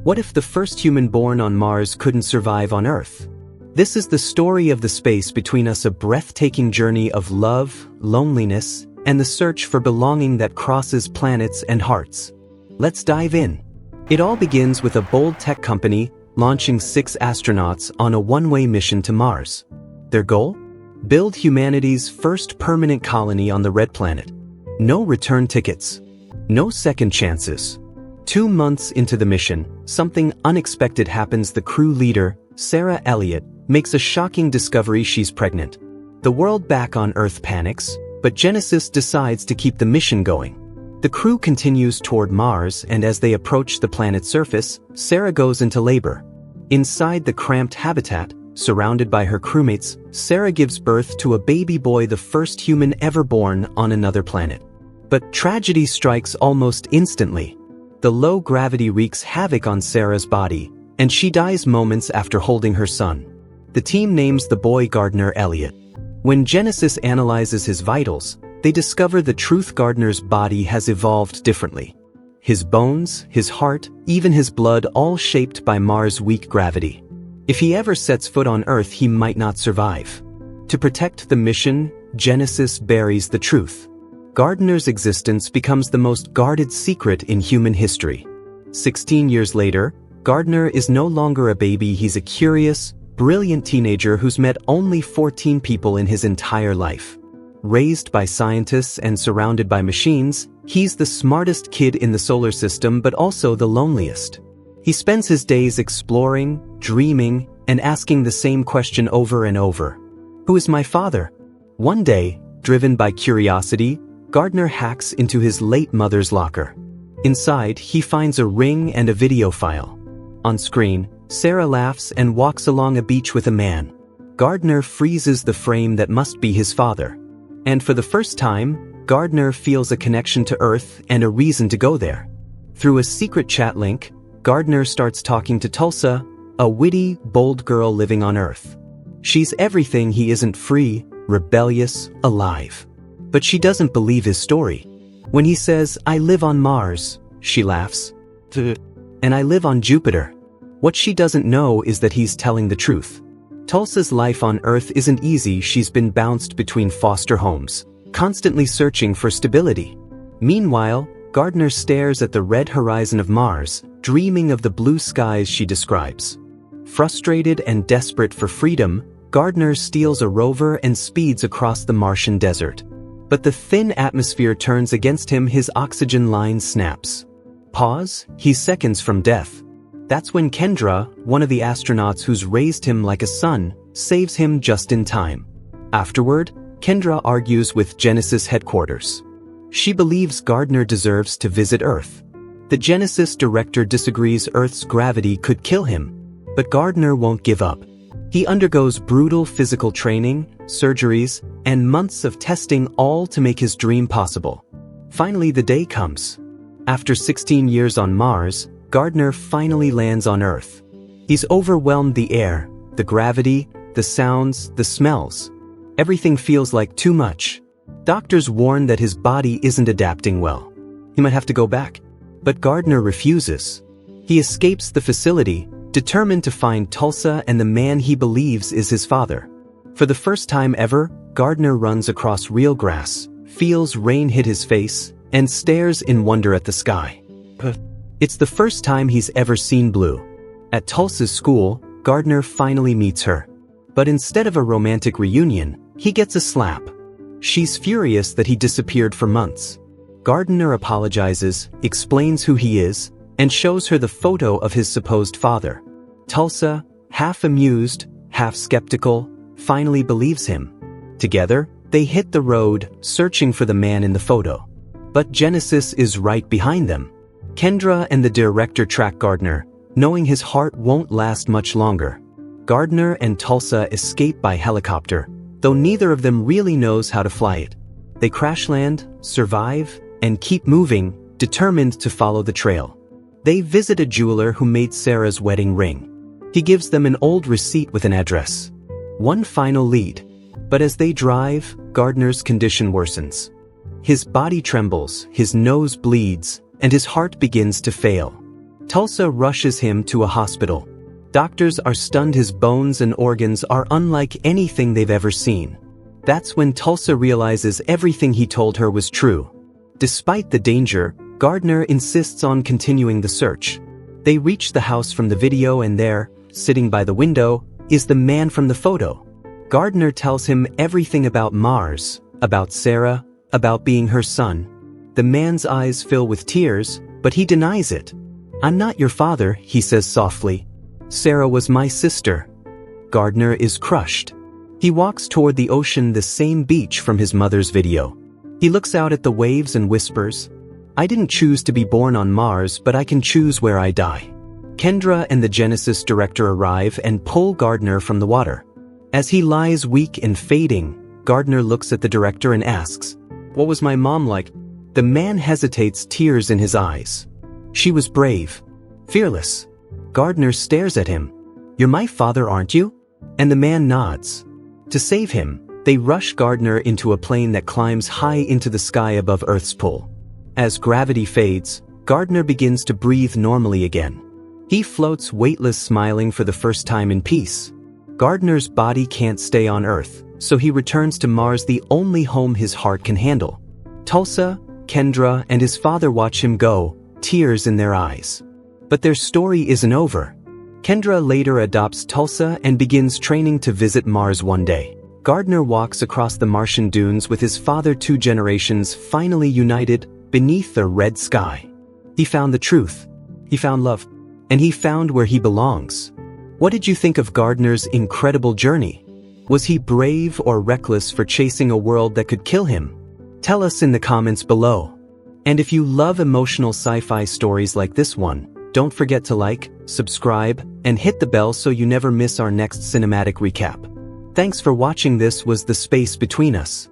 What if the first human born on Mars couldn't survive on Earth? This is the story of the space between us, a breathtaking journey of love, loneliness, and the search for belonging that crosses planets and hearts. Let's dive in. It all begins with a bold tech company launching 6 astronauts on a one-way mission to Mars. Their goal? Build humanity's first permanent colony on the red planet. No return tickets. No second chances. 2 months into the mission, something unexpected happens. The crew leader, Asa Elliot, makes a shocking discovery: she's pregnant. The world back on Earth panics, but Genesis decides to keep the mission going. The crew continues toward Mars, and as they approach the planet's surface, Sarah goes into labor. Inside the cramped habitat, surrounded by her crewmates, Sarah gives birth to a baby boy, the first human ever born on another planet. But tragedy strikes almost instantly. The low gravity wreaks havoc on Sarah's body, and she dies moments after holding her son. The team names the boy Gardner Elliot. When Genesis analyzes his vitals, they discover the truth: Gardner's body has evolved differently. His bones, his heart, even his blood, all shaped by Mars' weak gravity. If he ever sets foot on Earth, he might not survive. To protect the mission, Genesis buries the truth. Gardner's existence becomes the most guarded secret in human history. 16 years later, Gardner is no longer a baby. He's a curious, brilliant teenager who's met only 14 people in his entire life. Raised by scientists and surrounded by machines, he's the smartest kid in the solar system, but also the loneliest. He spends his days exploring, dreaming, and asking the same question over and over. Who is my father? One day, driven by curiosity, Gardner hacks into his late mother's locker. Inside, he finds a ring and a video file. On screen, Sarah laughs and walks along a beach with a man. Gardner freezes the frame that must be his father. And for the first time, Gardner feels a connection to Earth and a reason to go there. Through a secret chat link, Gardner starts talking to Tulsa, a witty, bold girl living on Earth. She's everything he isn't: free, rebellious, alive. But she doesn't believe his story. When he says, "I live on Mars," she laughs. "And I live on Jupiter." What she doesn't know is that he's telling the truth. Tulsa's life on Earth isn't easy. She's been bounced between foster homes, constantly searching for stability. Meanwhile, Gardner stares at the red horizon of Mars, dreaming of the blue skies she describes. Frustrated and desperate for freedom, Gardner steals a rover and speeds across the Martian desert. But the thin atmosphere turns against him. His oxygen line snaps. Pause, he's seconds from death. That's when Kendra, one of the astronauts who's raised him like a son, saves him just in time. Afterward, Kendra argues with Genesis headquarters. She believes Gardner deserves to visit Earth. The Genesis director disagrees. Earth's gravity could kill him. But Gardner won't give up. He undergoes brutal physical training, surgeries, and months of testing, all to make his dream possible. Finally, the day comes. After 16 years on Mars, Gardner finally lands on Earth. He's overwhelmed: the air, the gravity, the sounds, the smells. Everything feels like too much. Doctors warn that his body isn't adapting well. He might have to go back. But Gardner refuses. He escapes the facility, determined to find Tulsa and the man he believes is his father. For the first time ever, Gardner runs across real grass, feels rain hit his face, and stares in wonder at the sky. It's the first time he's ever seen blue. At Tulsa's school, Gardner finally meets her. But instead of a romantic reunion, he gets a slap. She's furious that he disappeared for months. Gardner apologizes, explains who he is, and shows her the photo of his supposed father. Tulsa, half amused, half skeptical, finally believes him. Together, they hit the road, searching for the man in the photo. But Genesis is right behind them. Kendra and the director track Gardner, knowing his heart won't last much longer. Gardner and Tulsa escape by helicopter, though neither of them really knows how to fly it. They crash land, survive, and keep moving, determined to follow the trail. They visit a jeweler who made Sarah's wedding ring. He gives them an old receipt with an address. One final lead. But as they drive, Gardner's condition worsens. His body trembles, his nose bleeds, and his heart begins to fail. Tulsa rushes him to a hospital. Doctors are stunned. His bones and organs are unlike anything they've ever seen. That's when Tulsa realizes everything he told her was true. Despite the danger, Gardner insists on continuing the search. They reach the house from the video, and there, sitting by the window, is the man from the photo. Gardner tells him everything about Mars, about Sarah, about being her son. The man's eyes fill with tears, but he denies it. "I'm not your father," he says softly. "Sarah was my sister." Gardner is crushed. He walks toward the ocean, the same beach from his mother's video. He looks out at the waves and whispers, "I didn't choose to be born on Mars, but I can choose where I die." Kendra and the Genesis director arrive and pull Gardner from the water. As he lies weak and fading, Gardner looks at the director and asks, "What was my mom like?" The man hesitates, tears in his eyes. "She was brave. Fearless." Gardner stares at him. "You're my father, aren't you?" And the man nods. To save him, they rush Gardner into a plane that climbs high into the sky above Earth's pull. As gravity fades, Gardner begins to breathe normally again. He floats weightless, smiling for the first time in peace. Gardner's body can't stay on Earth, so he returns to Mars, the only home his heart can handle. Tulsa, Kendra, and his father watch him go, tears in their eyes. But their story isn't over. Kendra later adopts Tulsa and begins training to visit Mars one day. Gardner walks across the Martian dunes with his father, 2 generations finally united beneath a red sky. He found the truth. He found love. And he found where he belongs. What did you think of Gardner's incredible journey? Was he brave or reckless for chasing a world that could kill him? Tell us in the comments below. And if you love emotional sci-fi stories like this one, don't forget to like, subscribe, and hit the bell so you never miss our next cinematic recap. Thanks for watching. This was The Space Between Us.